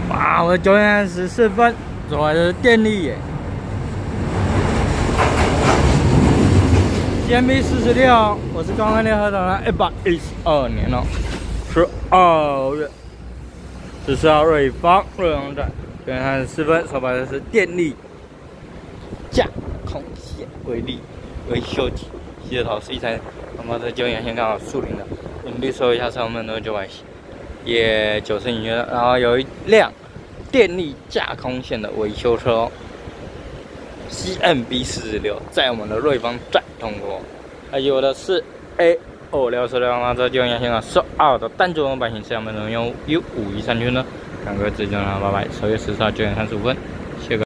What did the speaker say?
哇，我9点14分，走的是电力耶。CMB46，我是刚刚联合党的112年哦，12月14号瑞芳站，9点34分，手摆的是电力架空线维修机，洗头是一台，那么这9点先刚好树林的，绿收一下车，我们都900也9升引擎，然后有一辆电力架空线的维修车哦。CMB46在我们的瑞芳站通过，还有的是 A264那这9点先刚12的单座版型，下面能用 U513圈呢，两个自动挡800，10月14号9点35分。